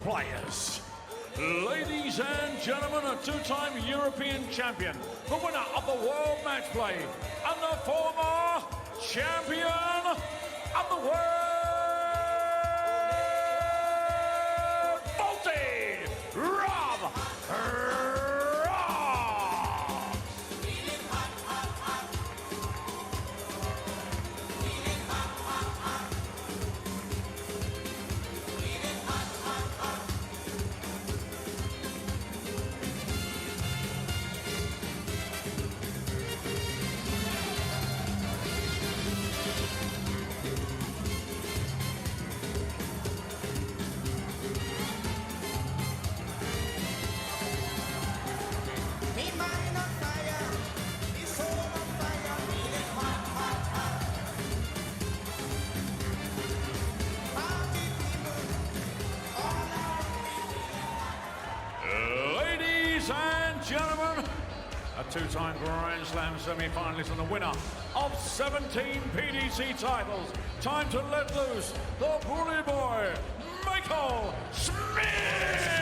players. Ladies and gentlemen, a two-time European champion, the winner of the World Match Play, and the former champion of the world, Balti, Rob Cross. Ladies and gentlemen, a two-time Grand Slam semi-finalist and the winner of 17 PDC titles. Time to let loose the bully boy, Michael Smith!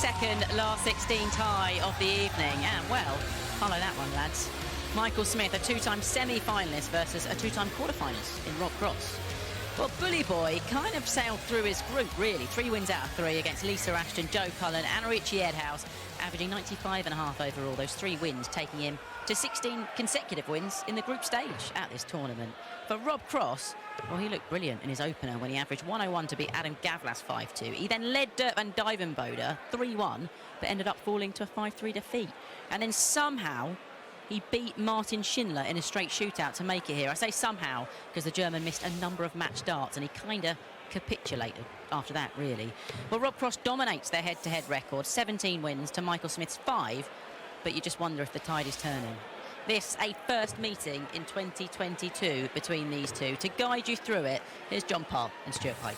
Second last 16 tie of the evening, and well, follow that one, lads. Michael Smith, a two-time semi-finalist versus a two-time quarter-finalist in Rob Cross. Well, Bully Boy kind of sailed through his group, really. 3 wins out of 3 against Lisa Ashton, Joe Cullen and Richie Edhouse, averaging 95.5 overall. Those 3 wins taking him to 16 consecutive wins in the group stage at this tournament. For Rob Cross, well, he looked brilliant in his opener when he averaged 101 to beat Adam Gavlas 5-2. He then led Dirk van Dijvenbode 3-1, but ended up falling to a 5-3 defeat. And then somehow he beat Martin Schindler in a straight shootout to make it here. I say somehow because the German missed a number of match starts and he kind of capitulated after that, really. Well, Rob Cross dominates their head-to-head record, 17 wins to Michael Smith's 5, but you just wonder if the tide is turning. This, a first meeting in 2022 between these two. To guide you through it, here's John Parr and Stuart Pipe.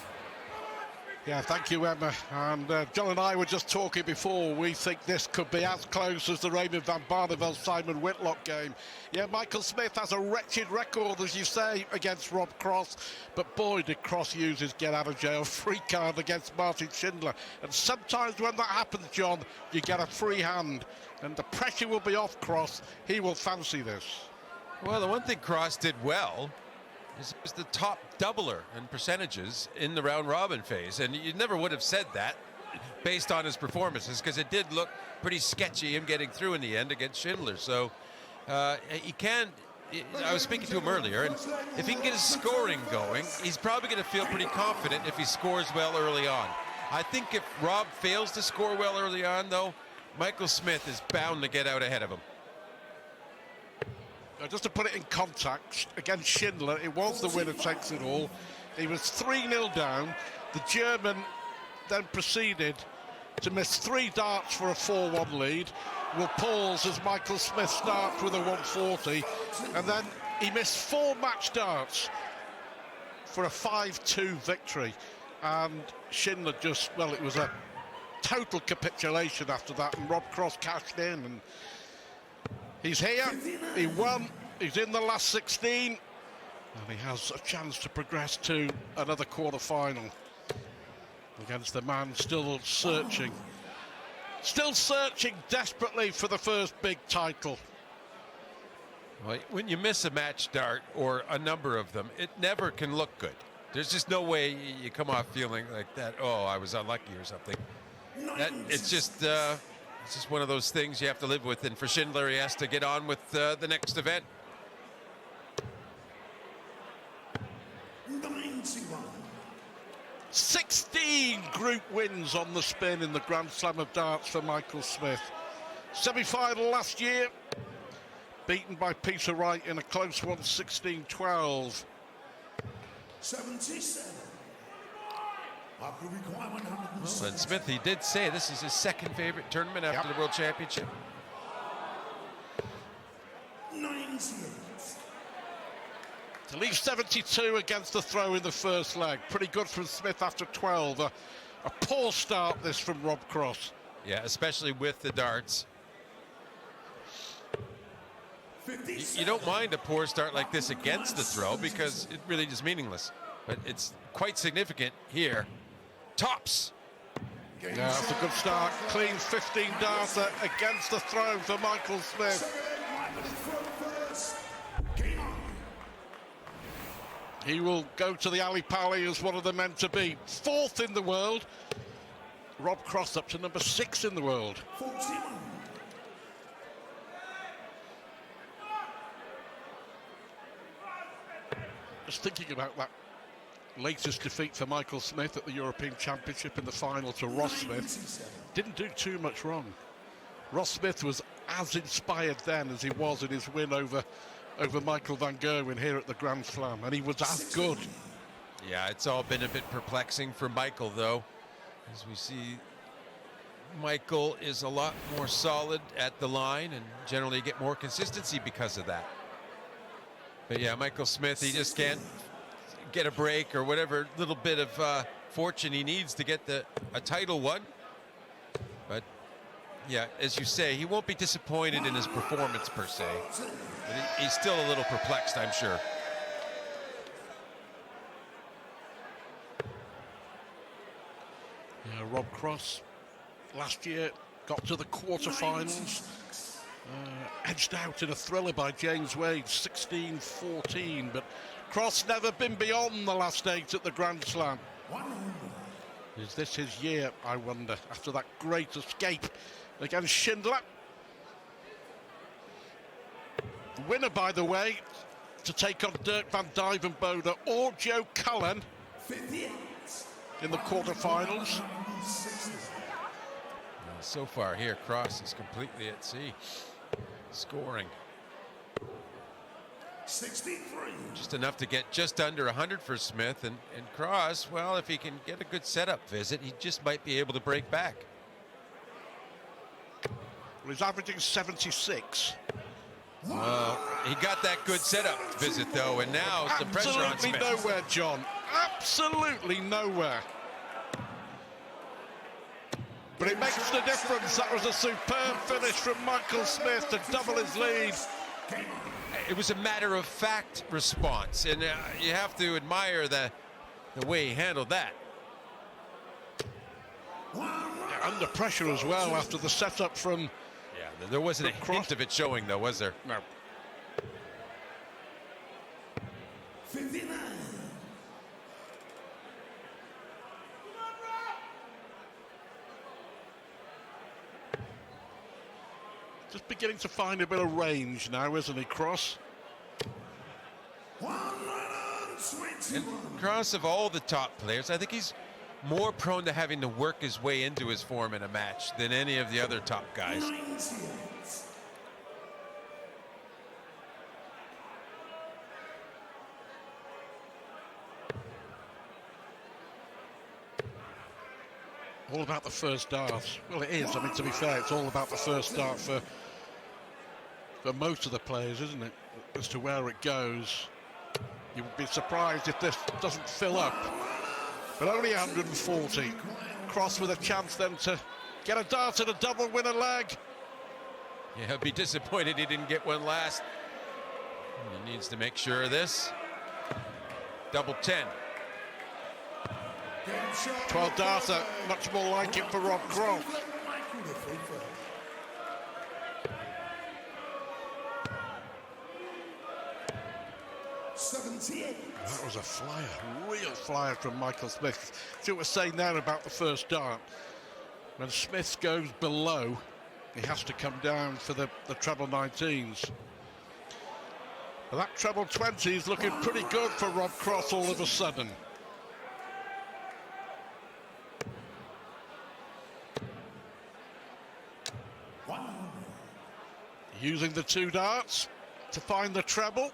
Yeah, thank you, Emma. And John and I were just talking before. We think this could be as close as the Raymond van Barneveld-Simon Whitlock game. Yeah, Michael Smith has a wretched record, as you say, against Rob Cross. But boy, did Cross use his get-out-of-jail-free card against Martin Schindler. And sometimes when that happens, John, you get a free hand. And the pressure will be off Cross. He will fancy this. Well, the one thing Cross did well is the top doubler in percentages in the round-robin phase. And you never would have said that based on his performances, because it did look pretty sketchy him getting through in the end against Schindler. So he can. I was speaking to him earlier, and if he can get his scoring going, he's probably going to feel pretty confident if he scores well early on. I think if Rob fails to score well early on, though, Michael Smith is bound to get out ahead of him. Just to put it in context, against Schindler, it was the winner takes it all. He was 3-0 down. The German then proceeded to miss 3 darts for a 4-1 lead. Will pause as Michael Smith starts with a 140. And then he missed 4 match darts for a 5-2 victory. And Schindler just, well, it was a total capitulation after that, and Rob Cross cashed in, and he's here, he won, he's in the last 16, and he has a chance to progress to another quarter-final against the man still searching desperately for the first big title. Well, when you miss a match dart, or a number of them, it never can look good. There's just no way you come off feeling like that, oh, I was unlucky or something. It's just one of those things you have to live with, and for Schindler, he has to get on with the next event. 91. 16 16 group wins on the spin in the Grand Slam of darts for Michael Smith. Semi-final last year, beaten by Peter Wright in a close one, 16-12. 77. After requirement, Well, and Smith, he did say this is his second favorite tournament after the World Championship. 98. To leave 72 against the throw in the first leg. Pretty good from Smith after 12. A poor start this from Rob Cross. Yeah, especially with the darts. You don't mind a poor start like this against the throw because it really is meaningless. But it's quite significant here. Tops. Yeah, that's a good start. Clean 15 darter against the throw for Michael Smith. He will go to the Ali Pali as one of the men to beat. 4th in the world. Rob Cross up to number 6 in the world. 41. Just thinking about that latest defeat for Michael Smith at the European Championship in the final to Ross Smith. Didn't do too much wrong. Ross Smith was as inspired then as he was in his win over Michael van Gerwen here at the Grand Slam, and he was as good. Yeah, it's all been a bit perplexing for Michael, though. As we see, Michael is a lot more solid at the line and generally get more consistency because of that. But yeah, Michael Smith, he just can't get a break or whatever little bit of fortune he needs to get a title won. But yeah, as you say, he won't be disappointed in his performance per se. But he's still a little perplexed, I'm sure. Yeah, Rob Cross last year got to the quarterfinals. Edged out in a thriller by James Wade, 16-14, but Cross never been beyond the last 8 at the Grand Slam. Is this his year, I wonder, after that great escape against Schindler? The winner, by the way, to take on Dirk van Dijvenbode or Joe Cullen in the quarterfinals. So far here, Cross is completely at sea. Scoring 63. just enough to get just under 100 for Smith, and Cross, well, if he can get a good setup visit, he just might be able to break back. Well, he's averaging 76. Well, he got that good setup visit though, and now some pressure on Absolutely Smith. nowhere, John. Absolutely nowhere. But it makes the difference. That was a superb finish from Michael Smith to double his lead. It was a matter-of-fact response, and you have to admire the way he handled that. Under pressure as well after the setup from... Yeah, there wasn't a Cross. hint of it showing, though, was there? No. 59. Just beginning to find a bit of range now, isn't he, Cross? 121. And Cross, of all the top players, I think he's more prone to having to work his way into his form in a match than any of the other top guys. 98. All about the first dart. Well, it is. I mean, to be fair, it's all about the first dart for most of the players, isn't it? As to where it goes. You would be surprised if this doesn't fill up. But only 140. Cross with a chance then to get a dart and a double win a leg. Yeah, he'll be disappointed he didn't get one last. He needs to make sure of this. Double 10. 12 darter, much more like it for Rob Cross. That was a flyer, real flyer from Michael Smith. See what we're saying there about the first dart. When Smith goes below, he has to come down for the treble 19s. But that treble 20 is looking pretty good for Rob Cross all of a sudden. using the 2 darts to find the treble.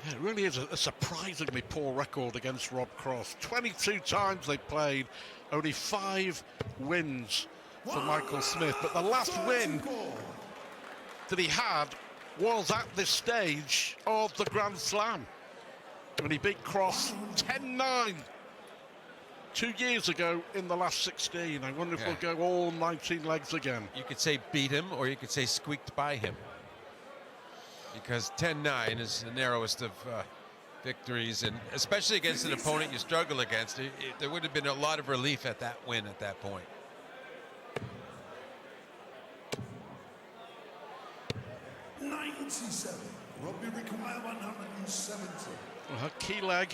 Yeah, it really is a surprisingly poor record against Rob Cross. 22 times they played, only 5 wins for Michael Smith. But the last win that he had was at this stage of the Grand Slam, when he beat Cross 10-9 2 years ago in the last 16. I wonder if we'll go all 19 legs again. You could say beat him, or you could say squeaked by him. Because 10-9 is the narrowest of victories, and especially against an opponent you struggle against, there would have been a lot of relief at that win at that point. Robbie require 170. Well, her key leg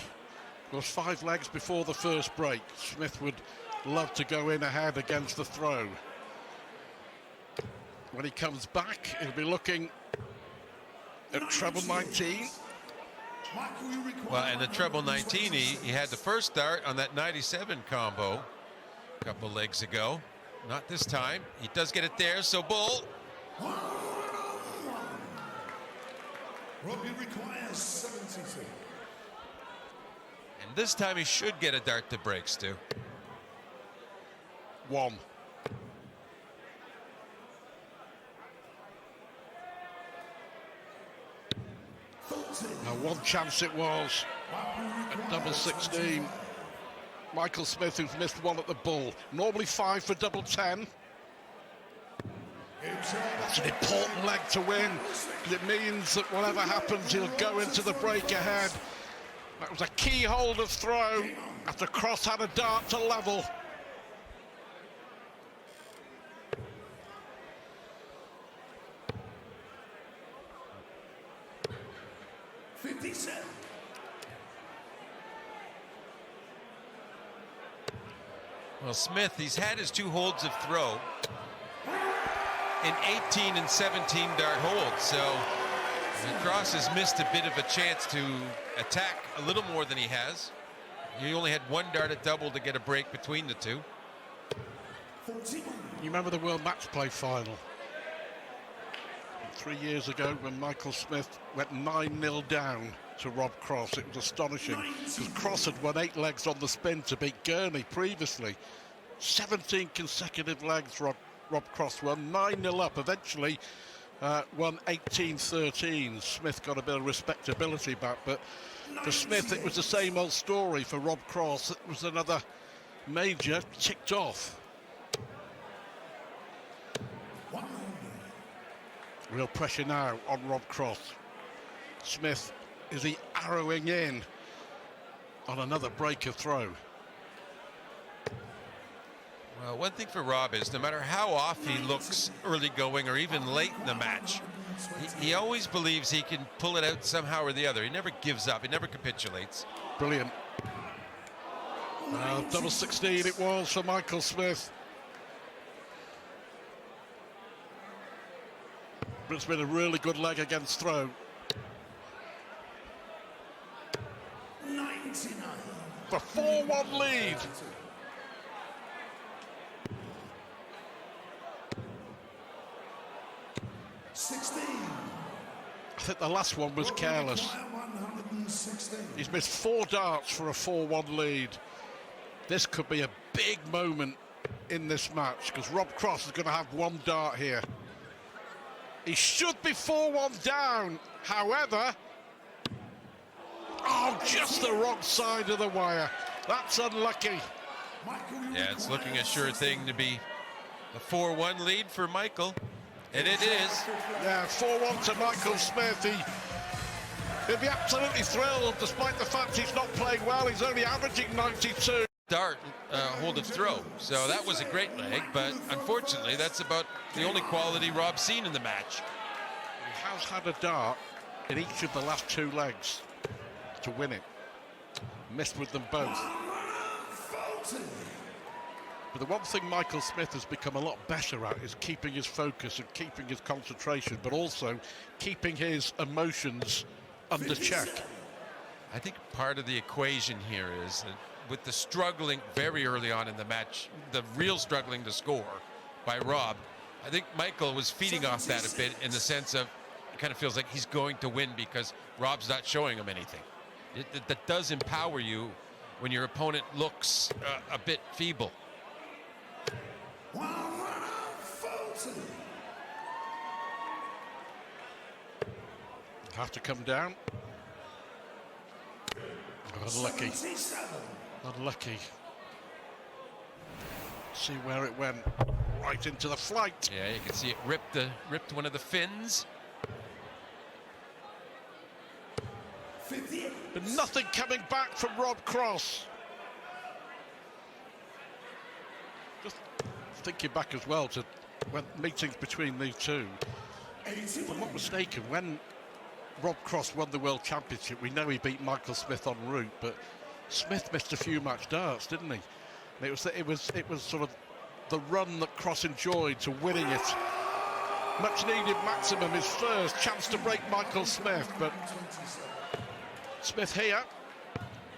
was 5 legs before the first break. Smith would love to go in ahead against the throw. When he comes back, he'll be looking at treble 19. Michael, you require Well, and the treble 19, he had the first dart on that 97 combo a couple legs ago. Not this time. He does get it there, so Bull. Robbie requires 72. And this time he should get a dart to break, Stu. 1. Now, one chance it was at double 16. Michael Smith, who's missed 1 at the Bull. Normally 5 for double 10. That's an important leg to win. It means that whatever happens, he'll go into the break ahead. That was a key hold of throw after Cross had a dart to level. Well, Smith, he's had his 2 holds of throw in 18 and 17 dart holds, so Cross has missed a bit of a chance to attack a little more than he has. He only had 1 dart at double to get a break between the 2. You remember the World Match Play final 3 years ago when Michael Smith went 9-0 down to Rob Cross? It was astonishing because Cross had won 8 legs on the spin to beat Gurney previously. 17 consecutive legs Rob Cross won, 9-0 up, eventually won 18-13. Smith got a bit of respectability back, but for Smith it was the same old story. For Rob Cross, it was another major ticked off. Real pressure now on Rob Cross. Smith, is he arrowing in on another breaker throw? Well, one thing for Rob is no matter how off he looks early going or even late in the match, he always believes he can pull it out somehow or the other. He never gives up. He never capitulates. Brilliant. Double 16 it was for Michael Smith. But it's been a really good leg against throw. 99. The 4-1 lead. I think the last one was careless. 116. He's missed 4 darts for a 4-1 lead. This could be a big moment in this match because Rob Cross is going to have 1 dart here. He should be 4-1 down. However, oh, just the wrong side of the wire. That's unlucky. Yeah, it's looking a sure thing to be a 4-1 lead for Michael. And it is. Yeah, 4-1 to Michael Smith. He'll be absolutely thrilled, despite the fact he's not playing well. He's only averaging 92. Dart hold of throw. So that was a great leg, but unfortunately, that's about the only quality Rob's seen in the match. He has had a dart in each of the last 2 legs to win it. Missed with them both. But the one thing Michael Smith has become a lot better at is keeping his focus and keeping his concentration, but also keeping his emotions under check. I think part of the equation here is that with the struggling very early on in the match, the real struggling to score, by Rob. I think Michael was feeding off that a bit in the sense of it kind of feels like he's going to win because Rob's not showing him anything. That does empower you when your opponent looks a bit feeble. Have to come down. Unlucky. Unlucky. See where it went. Right into the flight. Yeah, you can see it ripped one of the fins. But nothing coming back from Rob Cross. Just thinking back as well to when meetings between these two. If I'm not mistaken, when Rob Cross won the World Championship, we know he beat Michael Smith en route, but Smith missed a few match darts, didn't he? And it was sort of the run that Cross enjoyed to winning it. Much needed maximum, his first chance to break Michael Smith, but Smith here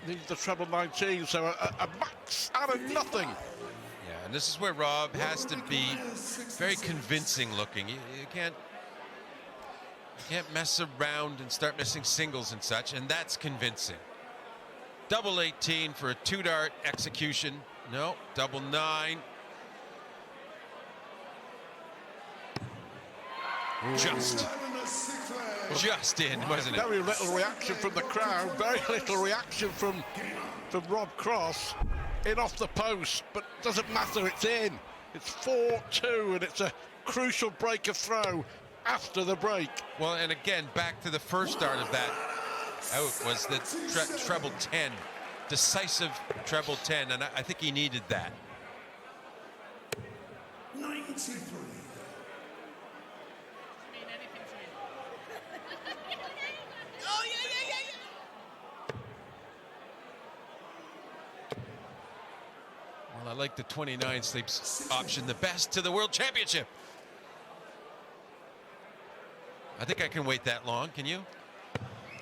needs the treble 19, so a max out of nothing. Yeah, and this is where Rob has to be very convincing looking. You can't mess around and start missing singles and such, and that's convincing. Double 18 for a 2-dart execution. No, double 9. Just in, wasn't it? Very little reaction from the crowd, very little reaction from Rob Cross. In off the post, but doesn't matter, it's in. It's 4-2, and it's a crucial break of throw after the break. Well, and again, back to the first dart of that out was the treble 10. Decisive treble 10, and I think he needed that. 93. Well, I like the 29 sleeps option the best to the World Championship. I think I can wait that long. Can you?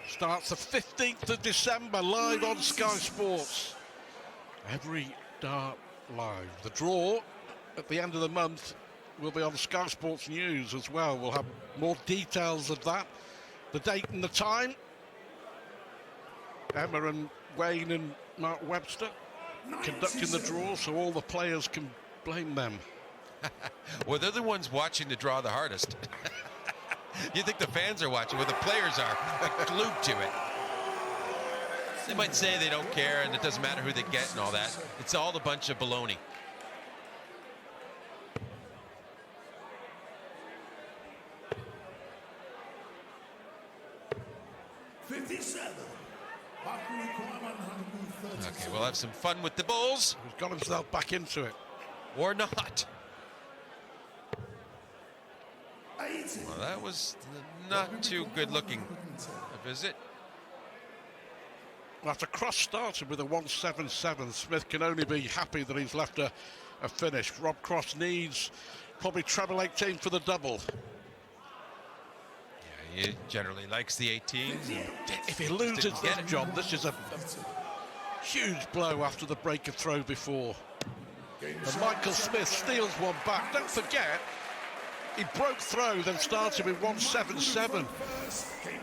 Starts the 15th of December, live on Sky Sports. Every dart live. The draw at the end of the month will be on Sky Sports News as well. We'll have more details of that. The date and the time. Emma and Wayne and Mark Webster conducting the draw, so all the players can blame them. Well, they're the ones watching the draw the hardest. You think the fans are watching? Well, the players are glued to it. They might say they don't care and it doesn't matter who they get and all that. It's all a bunch of baloney. Okay, we'll have some fun with the Bulls. He's got himself back into it. Or not. Well, that was not too good looking a visit. Well, after Cross started with a 177, Smith can only be happy that he's left a finish. Rob Cross needs probably treble 18 for the double. Yeah, he generally likes the 18. If he loses this job, this is a huge blow after the break of throw before. And Michael Smith steals one back. Don't forget, he broke throw, then started with 177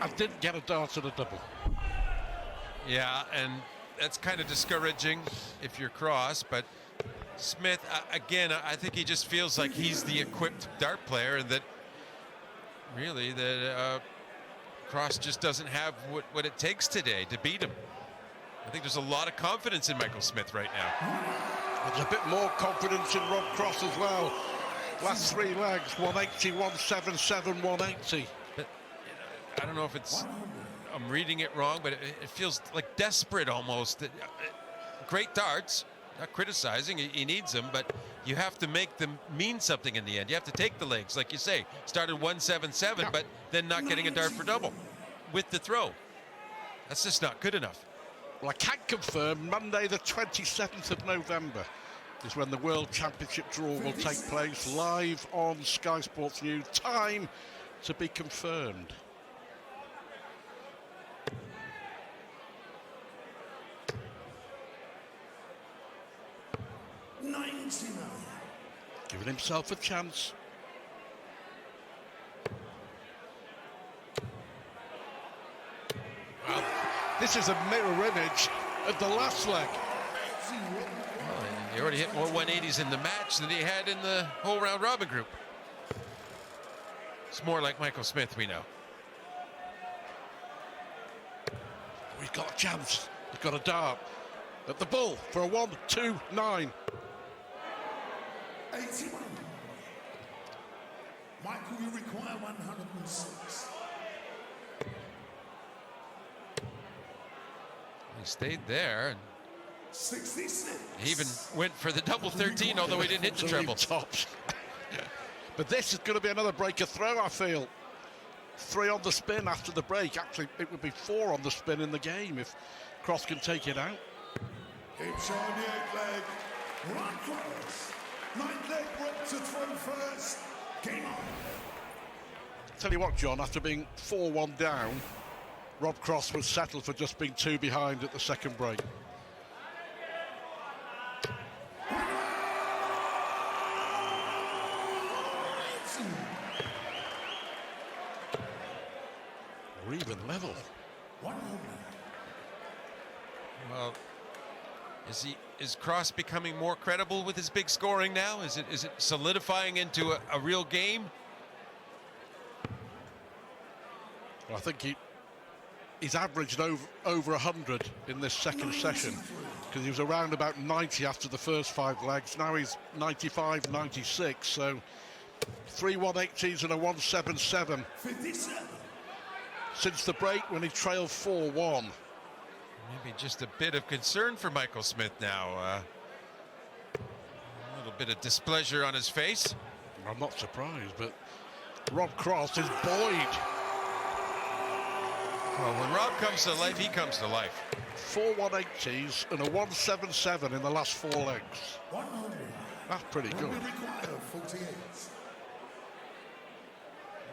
and didn't get a dart at a double. Yeah, and that's kind of discouraging if you're Cross, but Smith, again, I think he just feels like he's the equipped dart player and that really that Cross just doesn't have what it takes today to beat him. I think there's a lot of confidence in Michael Smith right now. There's a bit more confidence in Rob Cross as well. Last 3 legs, 180, 177, 180. But I don't know if I'm reading it wrong, but it feels like desperate almost. Great darts, not criticizing, he needs them, but you have to make them mean something in the end. You have to take the legs, like you say. Started 177, but then not getting a dart for double with the throw. That's just not good enough. Well, I can confirm Monday the 27th of November is when the World Championship draw will take place, live on Sky Sports News. Time to be confirmed. Giving himself a chance. Well, this is a mirror image of the last leg. He already hit more 180s in the match than he had in the whole round robin group. It's more like Michael Smith, we know. We've got a chance. We've got a dart at the bull for a 1-2-9. 81. Michael, you require 106. He stayed there, and 66. he even went for the double 13, although he didn't hit the treble. Tops. But this is going to be another breaker throw, I feel. 3 on the spin after the break. Actually, it would be 4 on the spin in the game if Cross can take it out. Keep showing the 8 leg. Run Cross. 9th leg, Rob to throw first. Game on. Tell you what, John, after being 4-1 down, Rob Cross was settled for just being 2 behind at the second break. We're even level. 100. Well, is Cross becoming more credible with his big scoring now? Is it solidifying into a real game? Well, I think he's averaged over 100 in this second session, because he was around about 90 after the first 5 legs. Now he's 95, 96, so 3 180s and a 177 57. since the break when he trailed 4-1. Maybe just a bit of concern for Michael Smith now. A little bit of displeasure on his face. I'm not surprised, but Rob Cross is buoyed. Well, when Rob comes to life, he comes to life. 4 180s and a 177 in the last 4 legs. 100. That's pretty good. We require 48.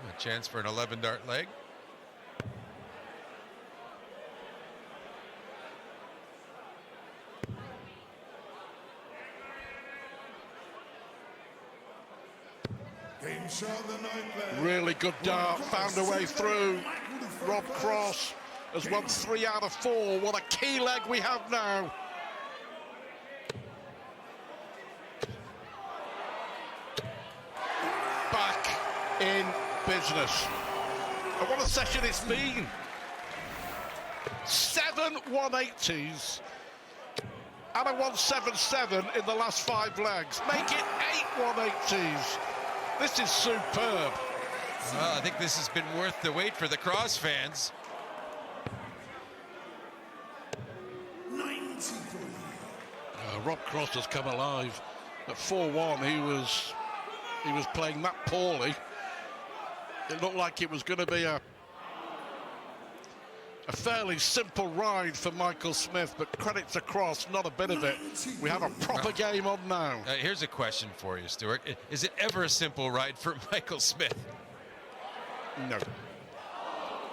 A chance for an 11-dart leg. Game show the 9th leg. Really good dart, found a way through. Rob Cross has won 3 out of 4. What a key leg we have now. Back in business. And what a session it's been. 7 180s and a 177 in the last 5 legs. Make it 8 180s. This is superb. Well, I think this has been worth the wait for the Cross fans. 93. Rob Cross has come alive. At 4-1, he was playing that poorly. It looked like it was going to be a fairly simple ride for Michael Smith, but credit to Cross, not a bit of it. We have a proper game on now. Here's a question for you, Stuart. Is it ever a simple ride for Michael Smith? No.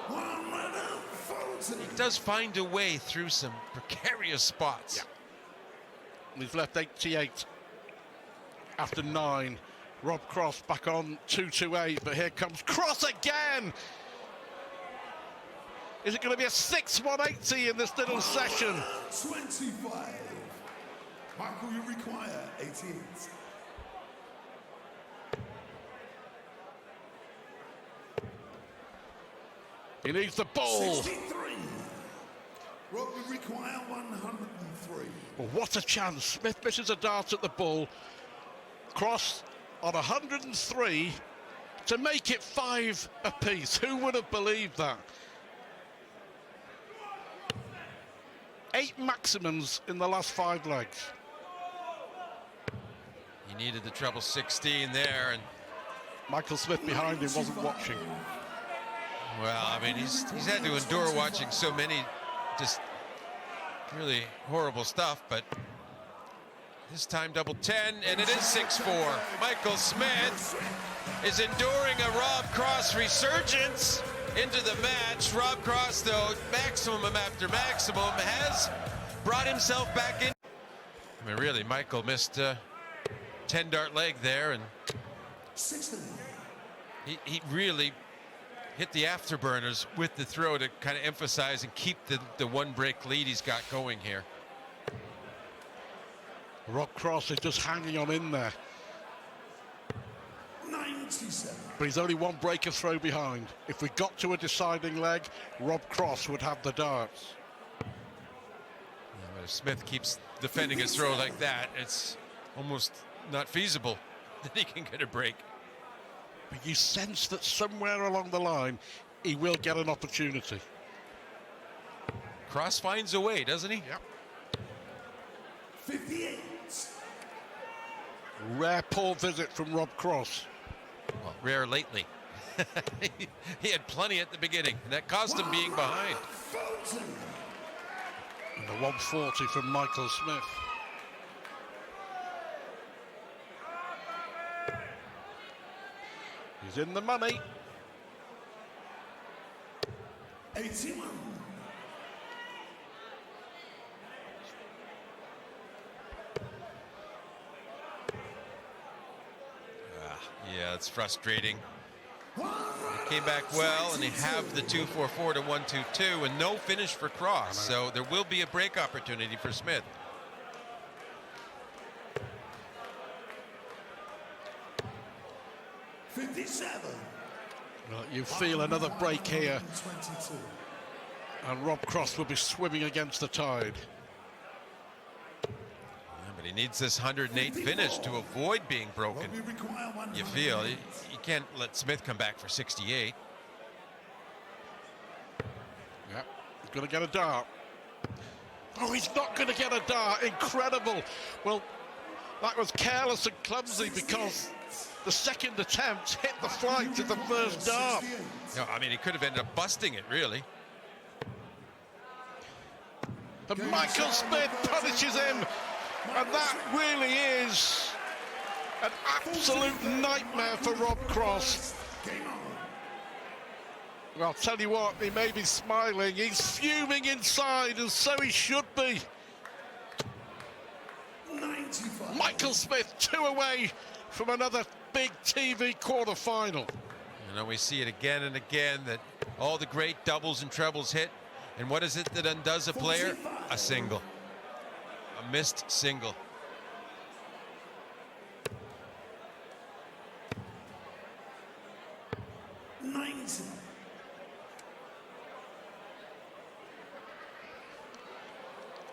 140. He does find a way through some precarious spots. Yeah. He's left 88 after 9. Rob Cross back on 2-8, but here comes Cross again. Is it going to be a 6 180 in this little session? 25. Michael, you require 88. He needs the ball. 63. Rob, we require 103. Well, what a chance. Smith misses a dart at the bull. Cross on 103 to make it 5 apiece. Who would have believed that? 8 maximums in the last 5 legs. He needed the treble 16 there, and Michael Smith behind him wasn't watching. well, I mean, he's had to endure watching so many just really horrible stuff, but this time double 10, and it is 6-4. Michael Smith is enduring a Rob Cross resurgence into the match. Rob Cross, though, maximum after maximum, has brought himself back in. I mean, really, Michael missed 10-dart leg there, and 60. he really hit the afterburners with the throw to kind of emphasize and keep the one break lead he's got going here. Rob Cross is just hanging on in there. 97. But he's only one breaker throw behind. If we got to a deciding leg, Rob Cross would have the darts. But if Smith keeps defending his throw like that, it's almost not feasible that he can get a break. But you sense that somewhere along the line, he will get an opportunity. Cross finds a way, doesn't he? Yep. 58. Rare poor visit from Rob Cross. Well, rare lately. He had plenty at the beginning, and that cost him being behind. And a 140 from Michael Smith. He's in the money. 81. Yeah, it's frustrating. He came back well, and they have the 2-4-4 to 1-2-2, and no finish for Cross. So there will be a break opportunity for Smith. Well, you feel another break here, 22. and Rob Cross will be swimming against the tide. Yeah, but he needs this 108 finish to avoid being broken. We require 100. You feel you can't let Smith come back for 68. Yep, he's going to get a dart. Oh, he's not going to get a dart. Incredible. Well, that was careless and clumsy because the second attempt hit the flight of the first dart. No, I mean, he could have ended up busting it, really. And Michael Smith punishes him. And that really is an absolute nightmare for Rob Cross. Well, I'll tell you what, he may be smiling. He's fuming inside, and so he should be. 95. Michael Smith, 2 away from another big TV quarter-final. You know, we see it again and again that all the great doubles and trebles hit. And what is it that undoes a player? A single. A missed single.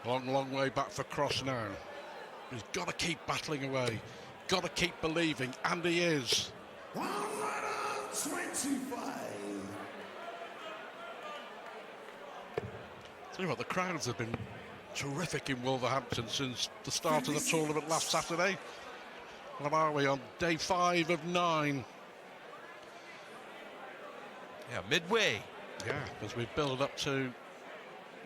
Long way back for Cross now. He's got to keep battling away. Got to keep believing, and he is. 125. Tell you what, the crowds have been terrific in Wolverhampton since the start of the tournament last Saturday. What are we on day 5 of 9? Yeah, midway. Yeah, as we build up to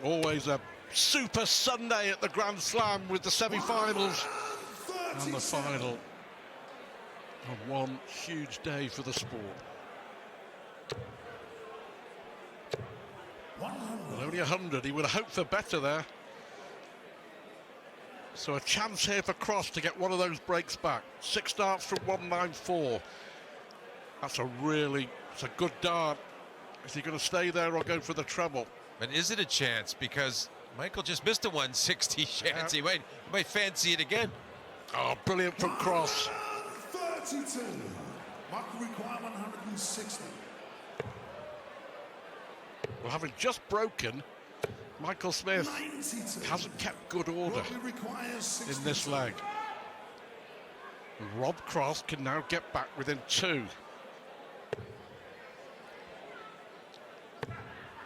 always a super Sunday at the Grand Slam with the semi-finals and the final. And one huge day for the sport. With only 100, he would have hoped for better there. So a chance here for Cross to get one of those breaks back. 6 darts from 194. That's a good dart. Is he going to stay there or go for the treble? But is it a chance? Because Michael just missed a 160 chance. He might fancy it again. Oh, brilliant from Cross. 32. Michael require 160. Well, having just broken, Michael Smith 92. hasn't kept good order Rugby requires 60. in this leg. Rob Cross can now get back within 2.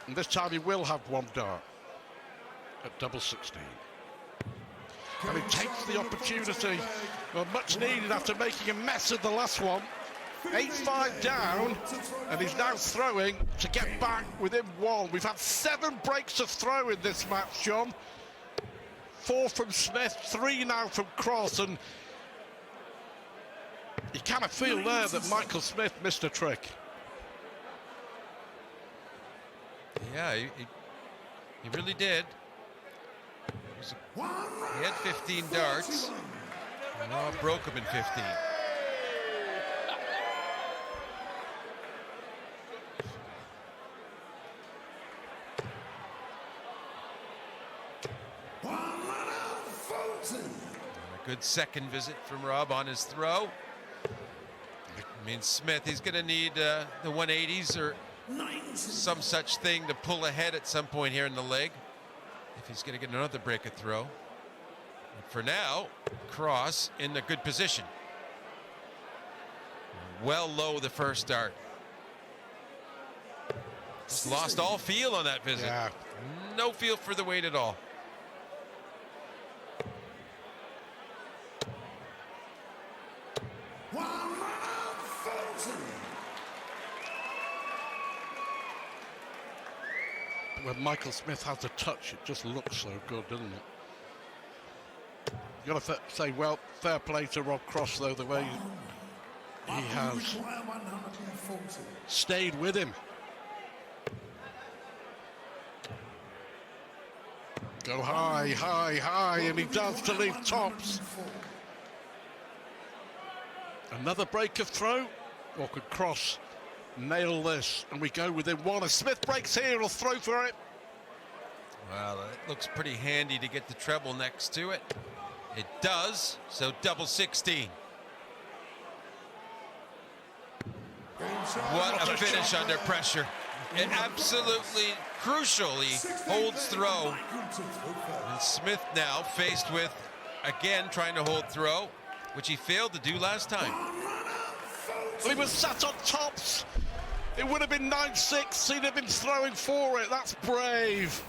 And this time he will have 1 dart at double 16. And he takes the opportunity, well, much needed after making a mess of the last one. 8-5 down, and he's now throwing to get back within 1. We've had 7 breaks of throw in this match, John. 4 from Smith, 3 now from Cross, and you kind of feel there that Michael Smith missed a trick. Yeah, he really did. He had 15 darts. And Oh, broke him in 15. A good second visit from Rob on his throw. I mean, Smith, he's going to need the 180s or some such thing to pull ahead at some point here in the leg if he's going to get another break of throw. But for now, Cross in a good position. Well low the first dart. Just lost all feel on that visit. Yeah. No feel for the weight at all. When Michael Smith has a touch, it just looks so good, doesn't it? You got to say, well, fair play to Rob Cross, though, the way he has stayed with him. Go high, high, high, and he does to leave tops. Another break of throw, or could Cross nail this? And we go within one. If Smith breaks here, he'll throw for it. Well, it looks pretty handy to get the treble next to it. It does, so double 16. What a finish under pressure. It absolutely crucially holds throw. And Smith now faced with, again, trying to hold throw, which he failed to do last time. Well, he was sat on tops. It would have been 9-6. He'd have been throwing for it. That's brave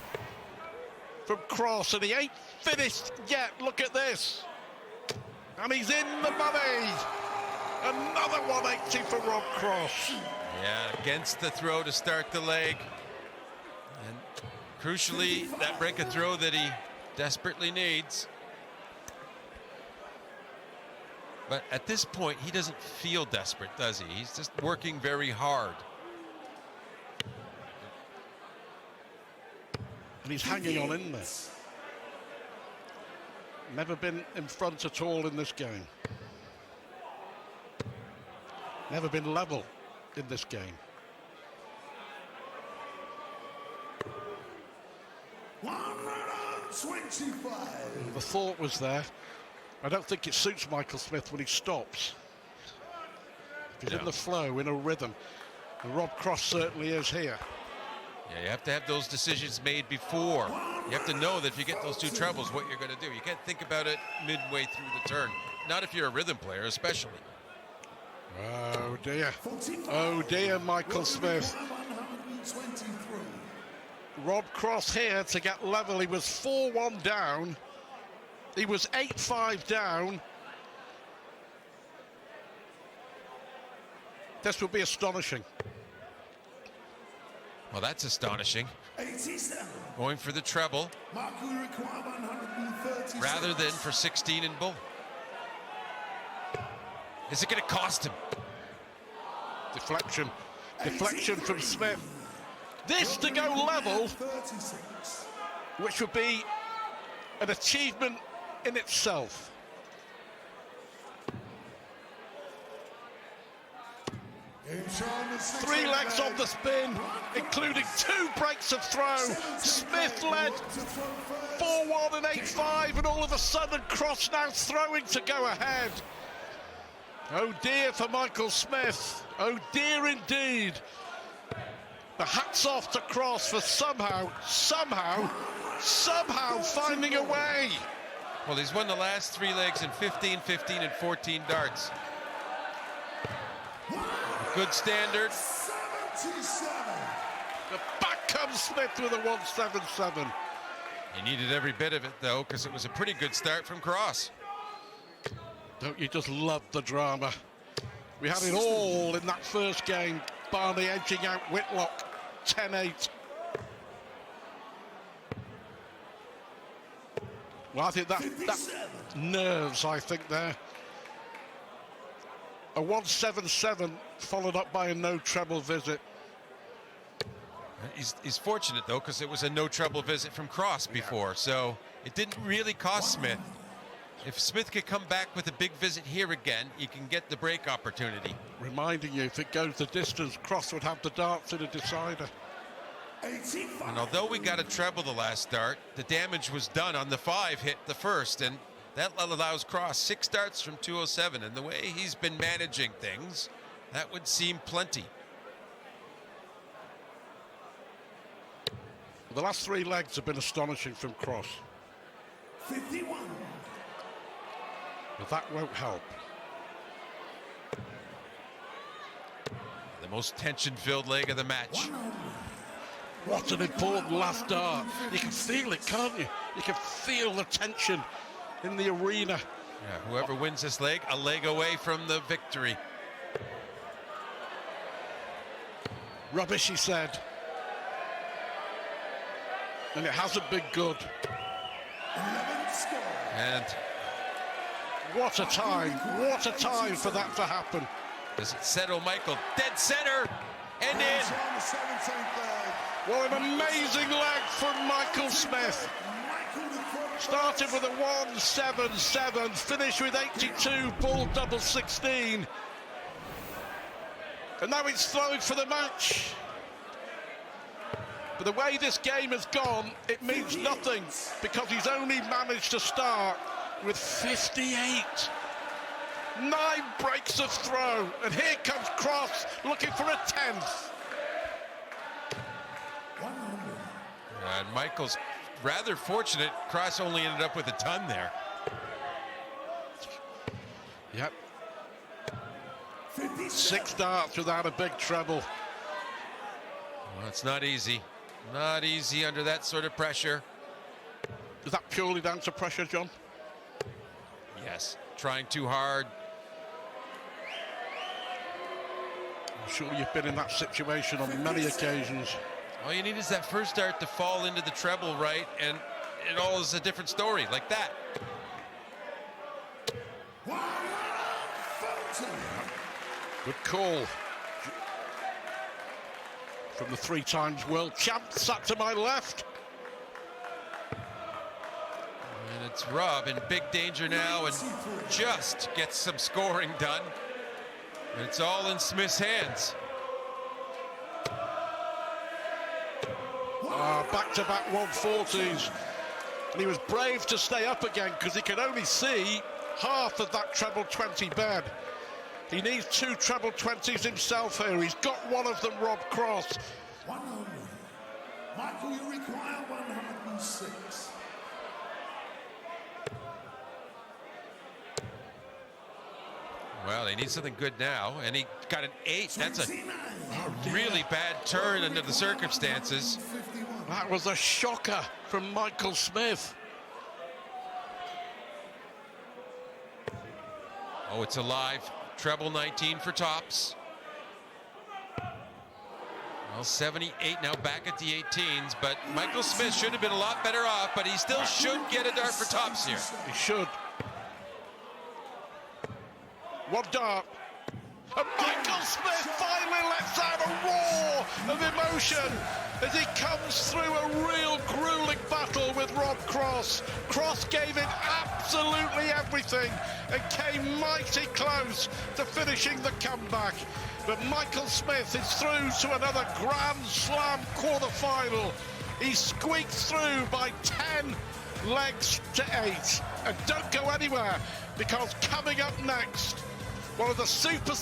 from Cross, and he ain't finished yet. Look at this. And he's in the money. Another 180 from Rob Cross. Yeah, against the throw to start the leg. And crucially, that break of throw that he desperately needs. But at this point, he doesn't feel desperate, does he? He's just working very hard. And he's hanging on in there. Never been in front at all in this game. Never been level in this game. 125. The thought was there. I don't think it suits Michael Smith when he stops. He's in the flow, in a rhythm. And Rob Cross certainly is here. Yeah, you have to have those decisions made before. You have to know that if you get those two trebles, what you're going to do. You can't think about it midway through the turn. Not if you're a rhythm player, especially. Oh dear. Oh dear, Michael Smith. 123. Rob Cross here to get level. He was 4-1 down. He was 8-5 down. This would be astonishing. Well, that's astonishing. 87. Going for the treble Mark will require 130. rather than for 16 in bull. Is it going to cost him? Deflection. Deflection from Smith. This to go level, 36. which would be an achievement in itself. Three legs on the spin, including 2 breaks of throw. Smith led 4-1 and 8-5, and all of a sudden Cross now throwing to go ahead. Oh dear for Michael Smith. Oh dear indeed. The hat's off to Cross for somehow finding a way. Well, he's won the last 3 legs in 15, 15, and 14 darts. Good standard. 77. Back comes Smith with a 177. He needed every bit of it, though, because it was a pretty good start from Cross. Don't you just love the drama? We had it all in that first game. Barney edging out Whitlock, 10-8. Well, I think that nerves, I think, there. A 177 followed up by a no treble visit. He's fortunate, though, because it was a no trouble visit from Cross before, so it didn't really cost Smith. If Smith could come back with a big visit here again, he can get the break opportunity. Reminding you, if it goes the distance, Cross would have the darts in a decider. 85. And although we got a treble the last start, the damage was done on the 5 hit the first, and that allows Cross 6 starts from 207. And the way he's been managing things, that would seem plenty. The last 3 legs have been astonishing from Cross, 51. but that won't help. The most tension-filled leg of the match. What an important last dart. You can feel it, can't you? You can feel the tension in the arena. Yeah, whoever wins this leg, a leg away from the victory. Rubbish, he said. And it hasn't been good. 11 score. And What a time for that to happen. does it settle Michael? Dead center and in. On the 17th leg. What an amazing leg from Michael Smith. Michael the Cross. Started with a 177, finished with 82, ball double 16. And now it's thrown for the match. But the way this game has gone, it means nothing because he's only managed to start with 58. 9 breaks of throw, and here comes Cross looking for a 10th. And Michael's rather fortunate. Cross only ended up with a ton there. Yep, 57. 6 darts without a big treble. Well, it's not easy. Not easy under that sort of pressure. Is that purely down to pressure, John? Yes, trying too hard. I'm sure you've been in that situation on many occasions. All you need is that first dart to fall into the treble right, and it all is a different story, like that. Good call from the 3 times world champ, sat to my left. And it's Rob in big danger now and just gets some scoring done. And it's all in Smith's hands. Back-to-back 140s. And he was brave to stay up again because he could only see half of that treble 20 bed. He needs 2 treble 20s himself here. He's got one of them, Rob Cross. 100. Michael, you require 106. Well, he needs something good now, and he got an 8. That's a 29. really bad turn under the circumstances. 51. That was a shocker from Michael Smith. Oh, it's alive. Treble 19 for tops. Well, 78 now back at the 18s, but Michael Smith should have been a lot better off, but he still should get a dart for tops here. He should. 1 dart. And Michael Smith finally lets out a roar of emotion as he comes through a real grueling battle with Rob Cross. Cross gave it absolutely everything and came mighty close to finishing the comeback. But Michael Smith is through to another Grand Slam quarter-final. He squeaked through by 10 legs to 8. And don't go anywhere, because coming up next, one of the super